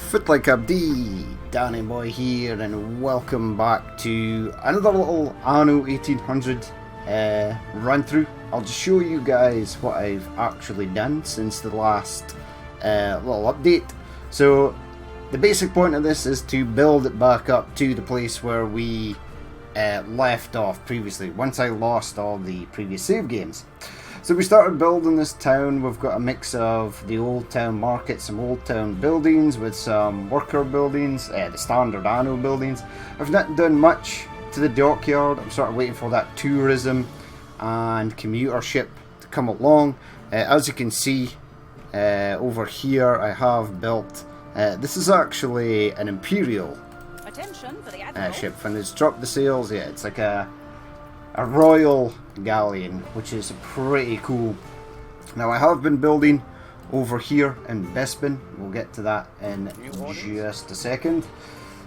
Fit like Abdi, Danny Boy here, and welcome back to another little Anno 1800 run through. I'll just show you guys what I've actually done since the last little update. So the basic point of this is to build it back up to the place where we left off previously, once I lost all the previous save games. So we started building this town. We've got a mix of the old town market, some old town buildings with some worker buildings, the standard Anno buildings. I've not done much to the dockyard. I'm sort of waiting for that tourism and commuter ship to come along. As you can see over here, I have built, this is actually an Imperial ship, and it's dropped the sails. Yeah, it's like a royal galleon, which is pretty cool. Now I have been building over here in Bespin. We'll get to that in just a second.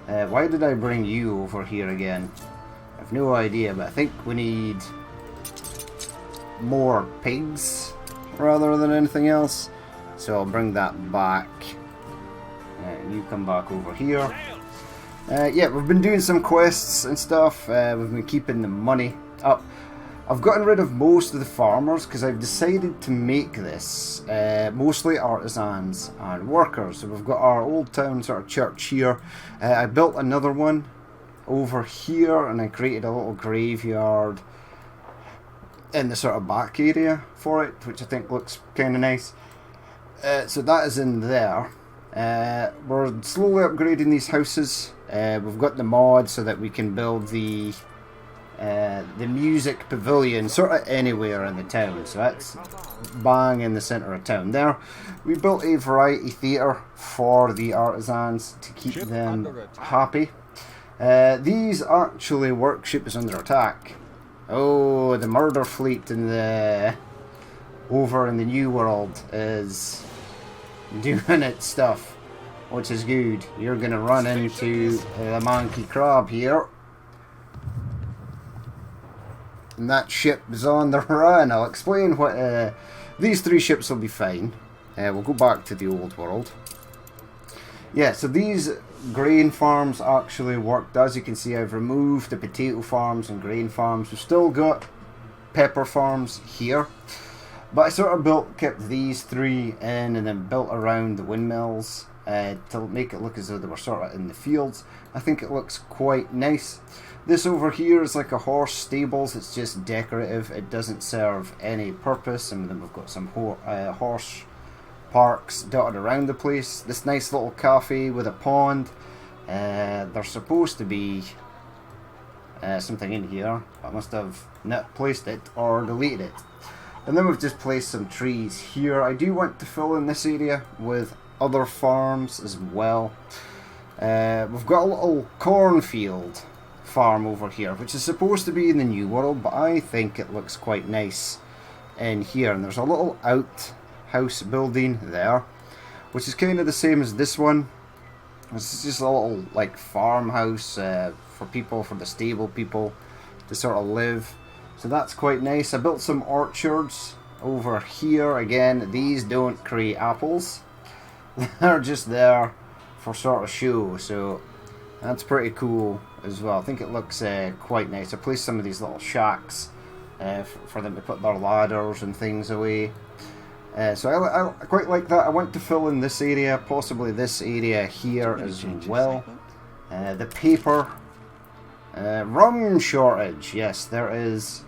Why did I bring you over here again? I have no idea, but I think we need more pigs rather than anything else. So I'll bring that back. You come back over here. Yeah, we've been doing some quests and stuff. We've been keeping the money up. I've gotten rid of most of the farmers because I've decided to make this mostly artisans and workers. So we've got our old town sort of church here. I built another one over here, and I created a little graveyard in the sort of back area for it, which I think looks kind of nice. So that is in there. We're slowly upgrading these houses. We've got the mod so that we can build the music pavilion sort of anywhere in the town, so that's bang in the centre of town there. We built a variety theatre for the artisans to keep them happy. These actually workship is under attack. Oh, the murder fleet in the over in the New World is doing its stuff, which is good. You're gonna run into the monkey crab here. And that ship is on the run. I'll explain what these three ships will be fine. We'll go back to the old world. Yeah, so these grain farms actually worked. As you can see, I've removed the potato farms and grain farms. We've still got pepper farms here, but I sort of kept these three in, and then built around the windmills to make it look as though they were sort of in the fields. I think it looks quite nice. This over here is like a horse stables. It's just decorative. It doesn't serve any purpose. And then we've got some horse parks dotted around the place. This nice little cafe with a pond. There's supposed to be something in here. I must have not placed it or deleted it. And then we've just placed some trees here. I do want to fill in this area with other farms as well. We've got a little cornfield farm over here, which is supposed to be in the New World, but I think it looks quite nice in here. And there's a little outhouse building there, which is kind of the same as this one. This is just a little like farmhouse for people, for the stable people to sort of live. So that's quite nice. I built some orchards over here. Again, these don't create apples. They're just there for sort of show. So that's pretty cool as well. I think it looks quite nice. I placed some of these little shacks for them to put their ladders and things away. So I quite like that. I want to fill in this area, possibly this area here as well. The paper rum shortage. Yes, there is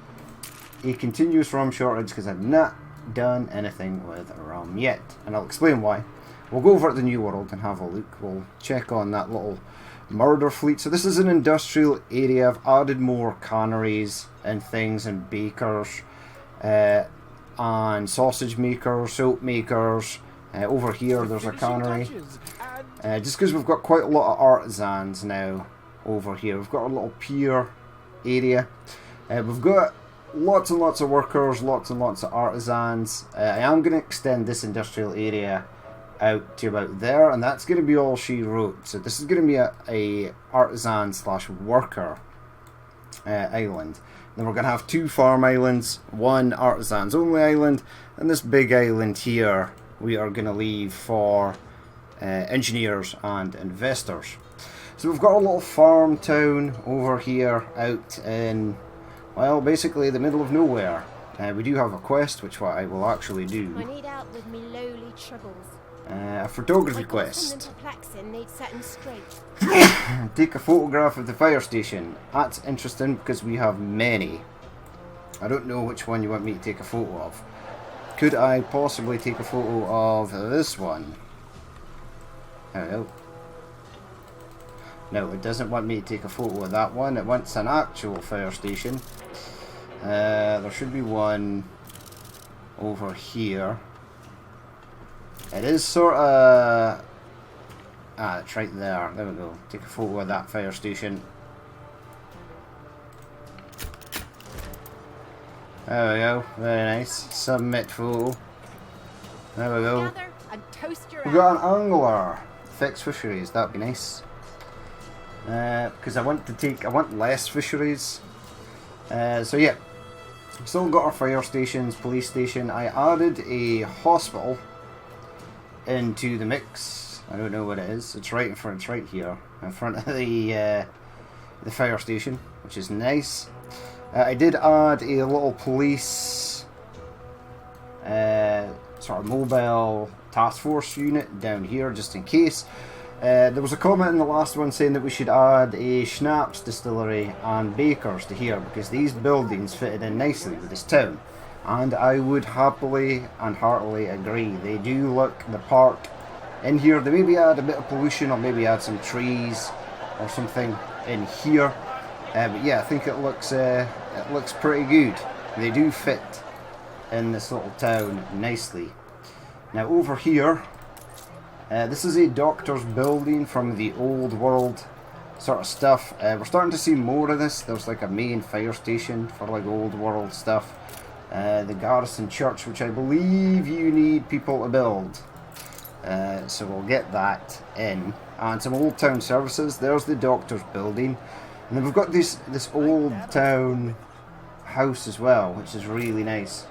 a continuous rum shortage because I've not done anything with rum yet, and I'll explain why. We'll go over to the New World and have a look. We'll check on that little murder fleet. So this is an industrial area. I've added more canneries and things, and bakers and sausage makers, soap makers. Over here there's a cannery. Just because we've got quite a lot of artisans now over here. We've got a little pier area. We've got lots and lots of workers, lots and lots of artisans. I am going to extend this industrial area out to about there, and that's going to be all she wrote. So this is going to be a artisan slash worker island. Then we're going to have two farm islands, one artisans only island, and this big island here we are going to leave for engineers and investors. So we've got a little farm town over here out in, well, basically the middle of nowhere. We do have a quest, which what I will actually do. I need out with me lowly troubles. A photography quest. Need setting straight. Take a photograph of the fire station. That's interesting because we have many. I don't know which one you want me to take a photo of. Could I possibly take a photo of this one? Hello. No, it doesn't want me to take a photo of that one. It wants an actual fire station. There should be one over here. It is sort of... Ah, it's right there. There we go. Take a photo of that fire station. There we go. Very nice. Submit photo. There we go. We got an angler. Fix fisheries. That'd be nice. Because I want less fisheries. So yeah. Still got our fire stations, police station. I added a hospital into the mix. I don't know what it is. It's right in front. It's right here in front of the fire station, which is nice. I did add a little police sort of mobile task force unit down here just in case. There was a comment in the last one saying that we should add a schnapps distillery and bakers to here because these buildings fitted in nicely with this town. And I would happily and heartily agree. They do look the part in here. They maybe add a bit of pollution or maybe add some trees or something in here. But yeah, I think it looks pretty good. They do fit in this little town nicely. Now over here, this is a doctor's building from the old world sort of stuff. We're starting to see more of this. There's like a main fire station for like old world stuff. The garrison church, which I believe you need people to build. So we'll get that in. And some old town services. There's the doctor's building. And then we've got this old town house as well, which is really nice.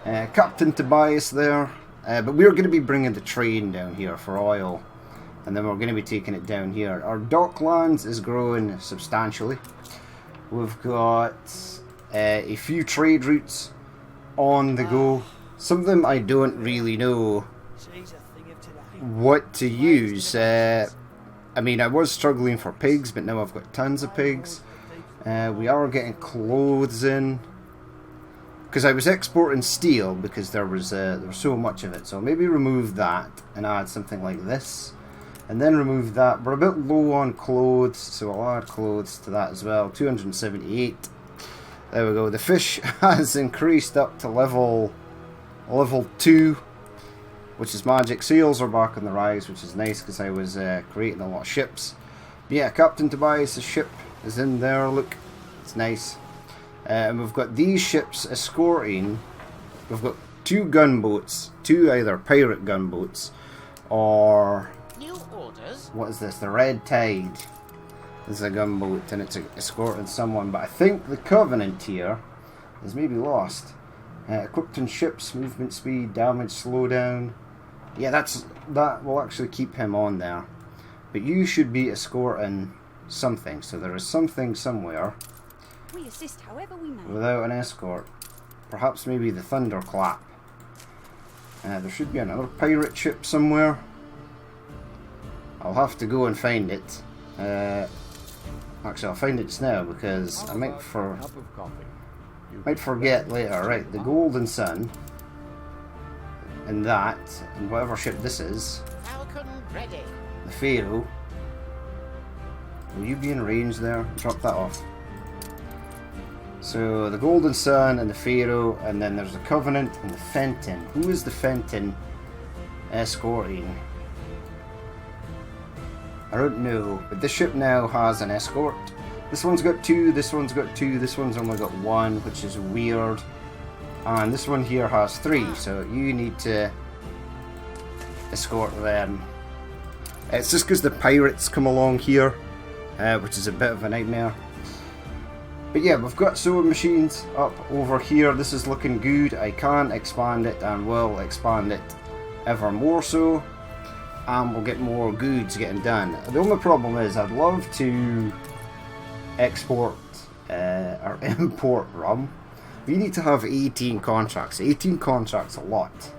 Captain Tobias there. But we're going to be bringing the train down here for oil. And then we're going to be taking it down here. Our docklands is growing substantially. We've got a few trade routes on the go. Some of them I don't really know what to use. I mean, I was struggling for pigs, but now I've got tons of pigs. We are getting clothes in. Because I was exporting steel because there was so much of it. So maybe remove that and add something like this. And then remove that. We're a bit low on clothes, so I'll add clothes to that as well. 278. There we go. The fish has increased up to level 2, which is magic. Sails are back on the rise, which is nice because I was creating a lot of ships. But yeah, Captain Tobias' ship is in there. Look, it's nice. And we've got these ships escorting. We've got 2 gunboats, 2 either pirate gunboats or new orders. What is this? The Red Tide. This is a gunboat and it's escorting someone, but I think the Covenant here is maybe lost. Equipped in ships, movement speed, damage, slowdown. Yeah, that will actually keep him on there. But you should be escorting something, so there is something somewhere. We assist however we may. Without an escort. Perhaps maybe the Thunderclap. There should be another pirate ship somewhere. I'll have to go and find it. Actually, I'll find it just now because I might forget later. Right, the Golden Sun. And that, and whatever ship this is. Falcon ready. The Pharaoh. Will you be in range there? Drop that off. So the Golden Sun and the Pharaoh, and then there's the Covenant and the Fenton. Who is the Fenton escorting? I don't know, but this ship now has an escort. This one's got 2, this one's got 2, this one's only got 1, which is weird. And this one here has 3, so you need to escort them. It's just because the pirates come along here, which is a bit of a nightmare. But yeah, we've got sewing machines up over here. This is looking good. I can expand it and will expand it ever more so. and we'll get more goods getting done. The only problem is I'd love to export or import rum. We need to have 18 contracts. 18 contracts a lot.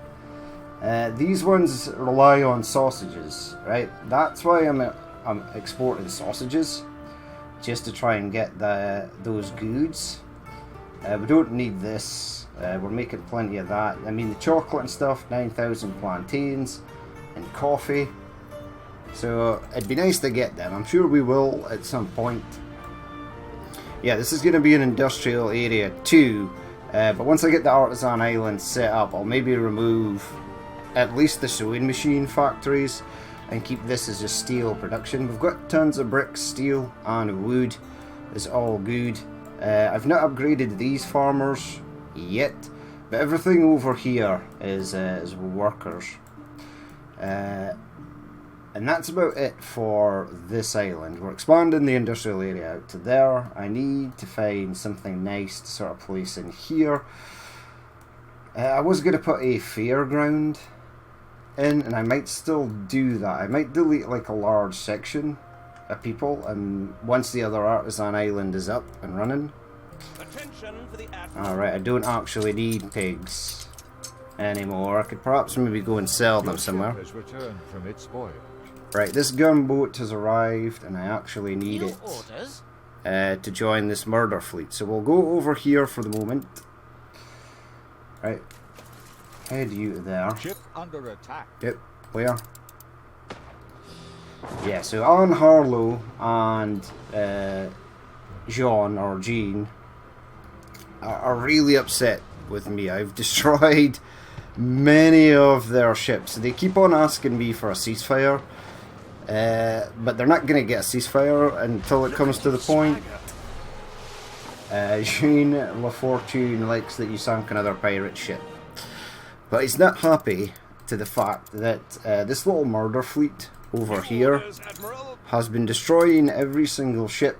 These ones rely on sausages, right? That's why I'm exporting sausages, just to try and get those goods. We don't need this. We're making plenty of that. I mean, the chocolate and stuff, 9,000 plantains and coffee. So it'd be nice to get them. I'm sure we will at some point. Yeah, this is going to be an industrial area too. But once I get the artisan island set up, I'll maybe remove at least the sewing machine factories and keep this as just steel production. We've got tons of bricks, steel and wood. It's all good. I've not upgraded these farmers yet, but everything over here is workers. And that's about it for this island. We're expanding the industrial area out to there. I need to find something nice to sort of place in here. I was going to put a fairground in, and I might still do that. I might delete like a large section of people, and once the other artisan island is up and running. Alright, I don't actually need pigs anymore. I could perhaps maybe go and sell them somewhere. Right, this gunboat has arrived, and I actually need it to join this murder fleet. So we'll go over here for the moment. Right, head you there. Ship under attack. Yep, where? Yeah, so Anne Harlow and Jean or Jean are really upset with me. I've destroyed many of their ships. They keep on asking me for a ceasefire. But they're not going to get a ceasefire until it comes to the point. Jean LaFortune likes that you sank another pirate ship. But he's not happy to the fact that this little murder fleet over here has been destroying every single ship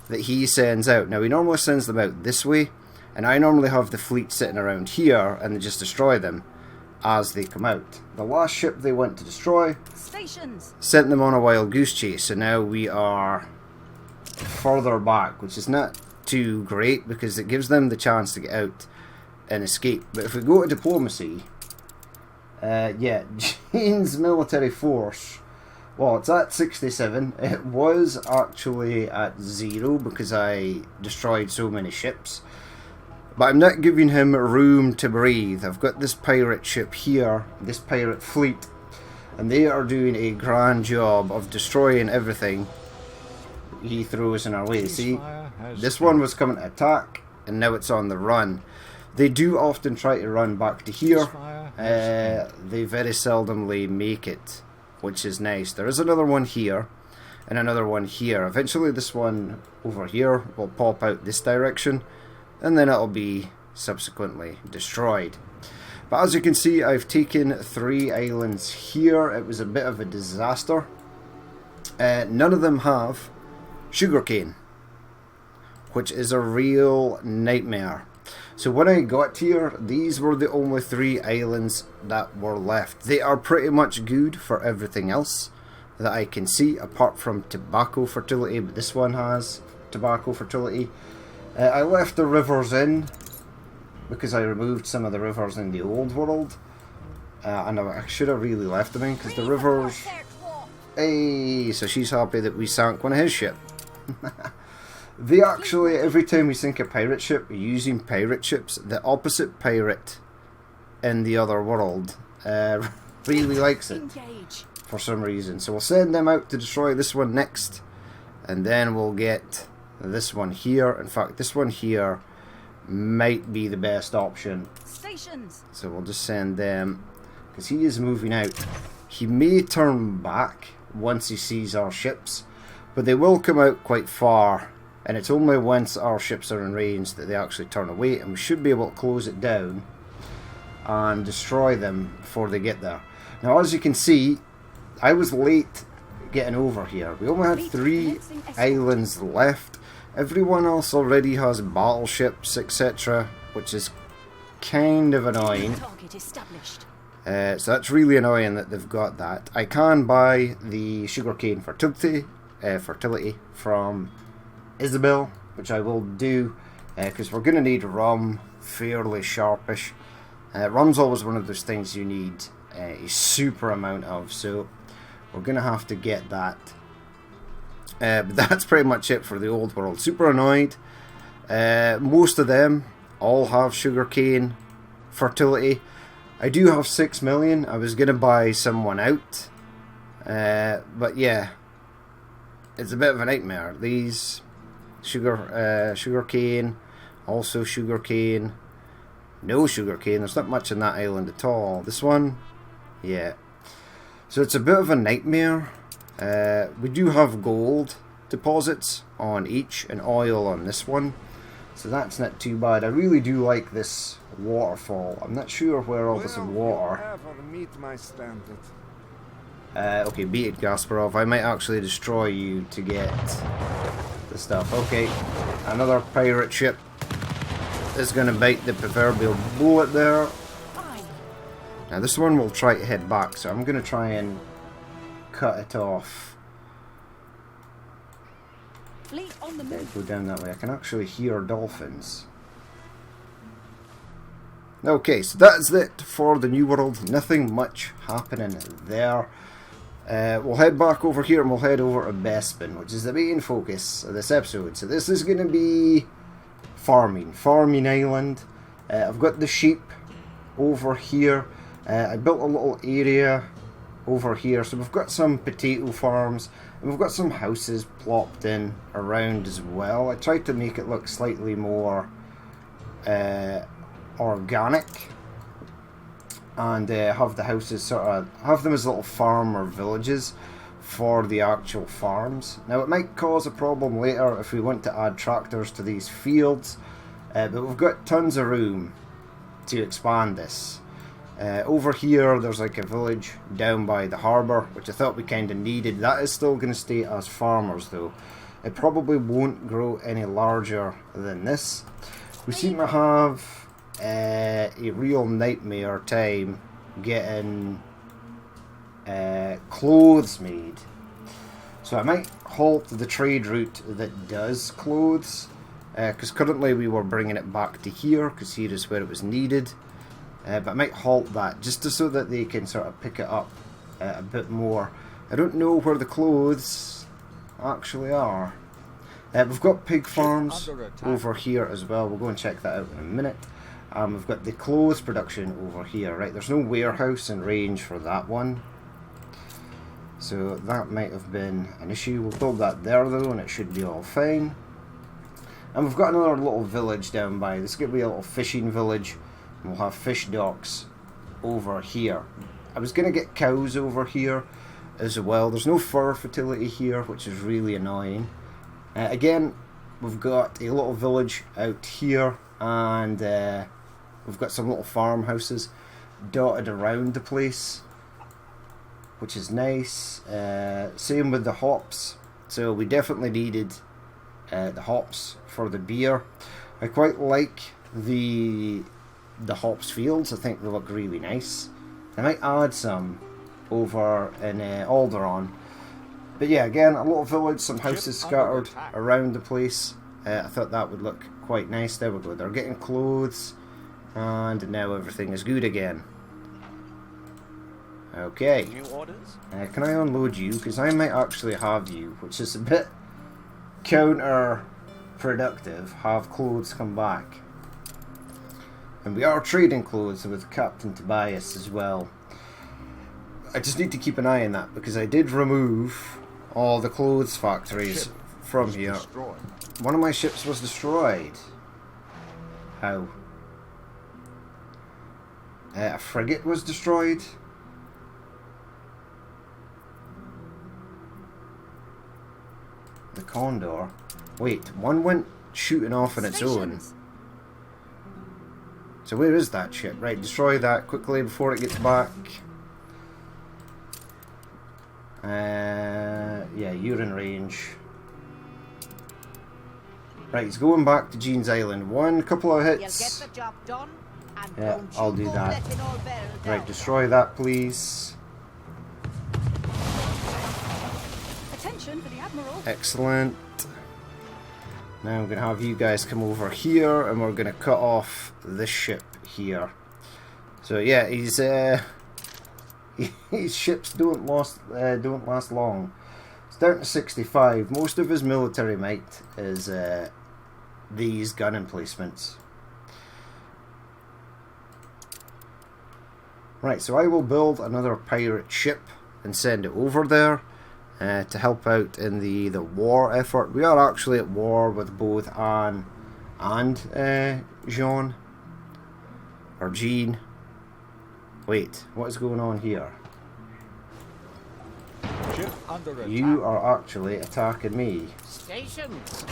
that he sends out. Now, he normally sends them out this way, and I normally have the fleet sitting around here and they just destroy them as they come out. The last ship they went to destroy sent them on a wild goose chase, so now we are further back, which is not too great because it gives them the chance to get out and escape. But if we go to diplomacy, yeah, Jean's military force, well, it's at 67. It was actually at 0 because I destroyed so many ships. But I'm not giving him room to breathe. I've got this pirate ship here, this pirate fleet, and they are doing a grand job of destroying everything he throws in our way. See, this one was coming to attack, and now it's on the run. They do often try to run back to here. They very seldomly make it, which is nice. There is another one here, and another one here. Eventually this one over here will pop out this direction, and then it'll be subsequently destroyed. But as you can see, I've taken 3 islands here. It was a bit of a disaster. None of them have sugarcane, which is a real nightmare. So when I got here, these were the only 3 islands that were left. They are pretty much good for everything else that I can see, apart from tobacco fertility, but this one has tobacco fertility. I left the rivers in because I removed some of the rivers in the old world, and I should have really left them in because the rivers. Hey, so she's happy that we sank one of his ship. They actually, every time we sink a pirate ship using pirate ships, the opposite pirate in the other world really likes it for some reason. So we'll send them out to destroy this one next, and then we'll get this one here. In fact, this one here might be the best option. So we'll just send them, because he is moving out. He may turn back once he sees our ships, but they will come out quite far, and it's only once our ships are in range that they actually turn away, and we should be able to close it down and destroy them before they get there. Now, as you can see, I was late getting over here. We only had 3 islands left. Everyone else already has battleships, etc., which is kind of annoying. So that's really annoying that they've got that. I can buy the sugarcane fertility from Isabel, which I will do, because we're going to need rum fairly sharpish. Rum's always one of those things you need a super amount of, so we're going to have to get that. But that's pretty much it for the old world. Super annoyed. Most of them all have sugarcane fertility. I do have 6 million. I was going to buy someone out. But yeah, it's a bit of a nightmare. These sugarcane, also sugarcane, no sugarcane. There's not much in that island at all. This one, yeah. So it's a bit of a nightmare. We do have gold deposits on each and oil on this one. So that's not too bad. I really do like this waterfall. I'm not sure where all this water. Okay, beat it, Gasparov. I might actually destroy you to get the stuff. Okay, another pirate ship is going to bite the proverbial bullet there. Now this one will try to head back, so I'm going to try and cut it off. Fleet on the move. Go down that way. I can actually hear dolphins. Okay, so that's it for the New World. Nothing much happening there. We'll head back over here and we'll head over to Bespin, which is the main focus of this episode. So this is going to be farming island. I've got the sheep over here. I built a little area over here, so we've got some potato farms and we've got some houses plopped in around as well. I tried to make it look slightly more organic and have the houses have them as little farmer villages for the actual farms. Now it might cause a problem later if we want to add tractors to these fields, but we've got tons of room to expand this. Over here there's like a village down by the harbour, which I thought we kind of needed. That is still going to stay as farmers though. It probably won't grow any larger than this. We seem to have a real nightmare time getting clothes made. So I might halt the trade route that does clothes, because currently we were bringing it back to here, because here is where it was needed. But I might halt that just so that they can sort of pick it up a bit more. I don't know where the clothes actually are. We've got pig farms over here as well. We'll go and check that out in a minute. We've got the clothes production over here, right? There's no warehouse in range for that one. So that might have been an issue. We'll build that there though and it should be all fine. And we've got another little village down by. This is going to be a little fishing village. We'll have fish docks over here. I was going to get cows over here as well. There's no fur fertility here, which is really annoying. Again, we've got a little village out here, and we've got some little farmhouses dotted around the place, which is nice. Same with the hops. So we definitely needed the hops for the beer. I quite like the hops fields. I think they look really nice. I might add some over in Alderaan. But yeah, again, a little village, some houses scattered around the place. I thought that would look quite nice. There we go. They're getting clothes, and now everything is good again. Okay. New orders? Can I unload you? Because I might actually have you, which is a bit counterproductive. Have clothes come back. And we are trading clothes with Captain Tobias as well. I just need to keep an eye on that because I did remove all the clothes factories from here. Destroyed. One of my ships was destroyed. How? A frigate was destroyed? The Condor? Wait, one went shooting off on its own. So where is that ship? Right, destroy that quickly before it gets back. Yeah, you're in range. Right, he's going back to Jean's Island. One couple of hits. You'll get the job done And Yeah, don't I'll you do go that. letting all barrel Right, down. destroy that, please. Attention for the Admiral. Excellent. Now I'm going to have you guys come over here, and we're going to cut off this ship here. So yeah, his ships don't last long. It's down to 65. Most of his military might is these gun emplacements. Right, so I will build another pirate ship and send it over there to help out in the war effort. We are actually at war with both Anne and Jean. Or Jean. Wait, what is going on here? Ship under attack. You are actually attacking me. Stations.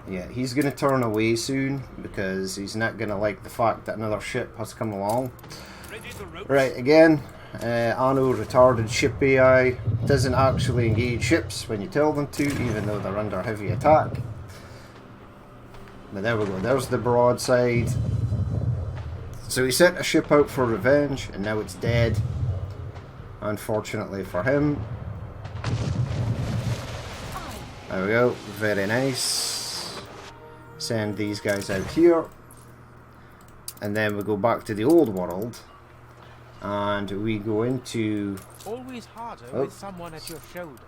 Yeah, he's going to turn away soon because he's not going to like the fact that another ship has come along. Right, again, Anno retarded ship AI doesn't actually engage ships when you tell them to, even though they're under heavy attack. But there we go, there's the broadside. So he sent a ship out for revenge, and now it's dead. Unfortunately for him. There we go, very nice. Send these guys out here. And then we go back to the old world. And we go into... Always harder Oh. with someone at your shoulder.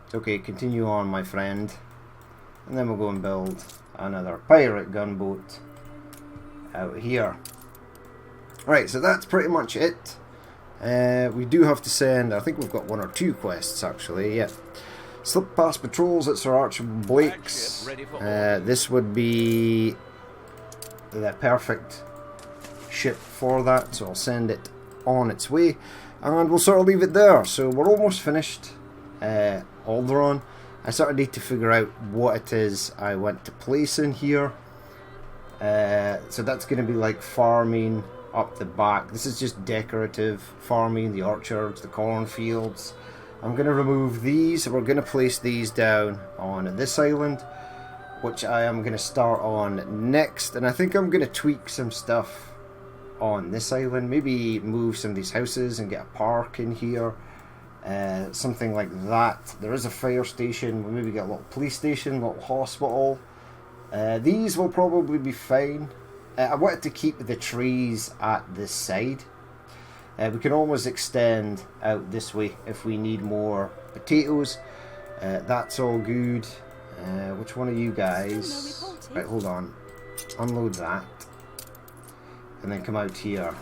It's okay, continue on, my friend. And then we'll go and build another pirate gunboat out here. Right, so that's pretty much it. We do have to send, I think we've got 1 or 2 quests actually, yeah. Slip past patrols at Sir Archibald Blake's. This would be the perfect ship for that, so I'll send it on its way. And we'll sort of leave it there. So we're almost finished Alderaan. I sort of need to figure out what it is I want to place in here. So that's going to be like farming up the back. This is just decorative farming, the orchards, the cornfields. I'm going to remove these. We're going to place these down on this island, which I am going to start on next. And I think I'm going to tweak some stuff on this island. Maybe move some of these houses and get a park in here. Something like that. There is a fire station. We'll maybe get a little police station, a little hospital. These will probably be fine. I wanted to keep the trees at this side. We can always extend out this way if we need more potatoes. That's all good. Which one of you guys? Right, hold on. Unload that. And then come out here.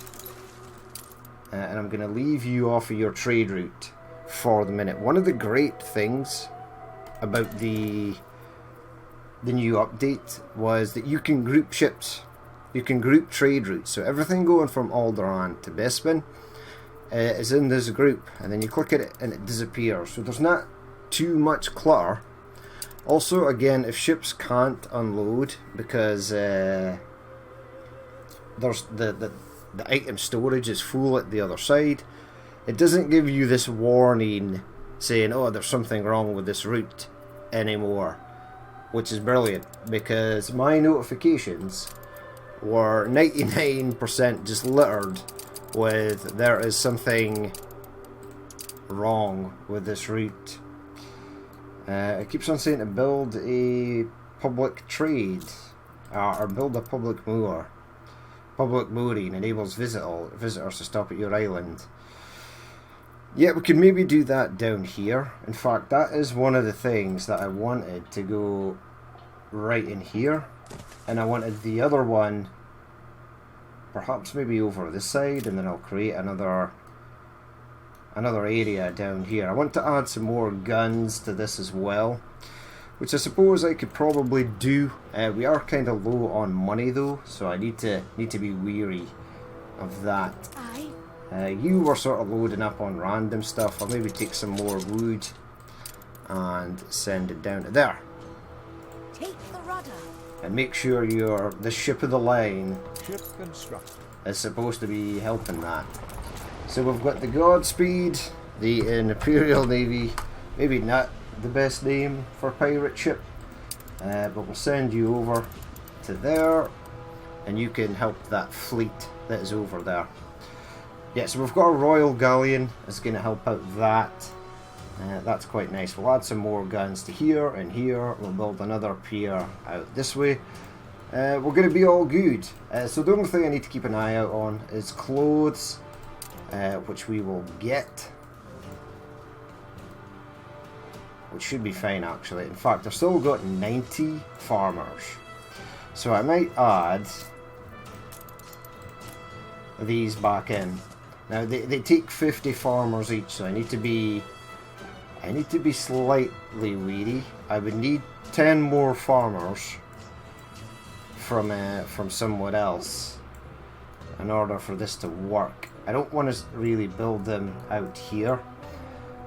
And I'm going to leave you off of your trade route for the minute. One of the great things about the new update was that you can group ships. You can group trade routes. So everything going from Alderaan to Bespin is in this group. And then you click it and it disappears. So there's not too much clutter. Also, again, if ships can't unload because there's the item storage is full at the other side, it doesn't give you this warning saying, oh, there's something wrong with this route anymore, which is brilliant because my notifications were 99% just littered with there is something wrong with this route. It keeps on saying to build a public trade or build a public moor. Public mooring enables visitors to stop at your island. Yeah, we can maybe do that down here. In fact, that is one of the things that I wanted to go right in here. And I wanted the other one perhaps maybe over this side, and then I'll create another area down here. I want to add some more guns to this as well, which I suppose I could probably do. We are kind of low on money though, so I need to be weary of that. You were sort of loading up on random stuff. I'll maybe take some more wood and send it down to there. Take the rudder. And make sure the ship of the line Ship constructed. is supposed to be helping that. So we've got the Godspeed, the Imperial Navy, maybe not the best name for a pirate ship, but we'll send you over to there, and you can help that fleet that is over there. Yeah, so we've got a Royal Galleon that's going to help out that. That's quite nice. We'll add some more guns to here and here. We'll build another pier out this way. We're going to be all good. So the only thing I need to keep an eye out on is clothes, which we will get. Which should be fine actually. In fact, I've still got 90 farmers. So I might add these back in. Now they take 50 farmers each, so I need to be slightly weedy. I would need 10 more farmers from somewhere else in order for this to work. I don't want to really build them out here.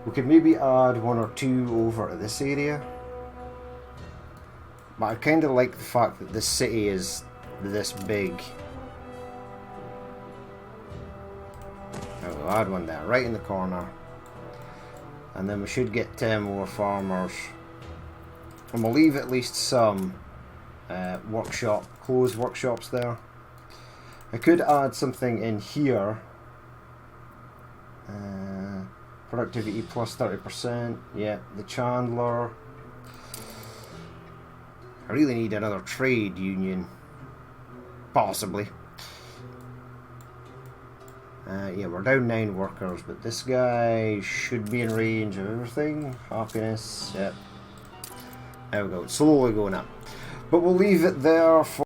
We could maybe add 1 or 2 over to this area. But I kind of like the fact that this city is this big. We'll add one there, right in the corner. And then we should get 10 more farmers. And we'll leave at least some closed workshops there. I could add something in here. Productivity plus 30%. Yeah, the Chandler. I really need another trade union. Possibly. Yeah, we're down 9 workers, but this guy should be in range of everything. Happiness, yep. There we go, it's slowly going up. But we'll leave it there for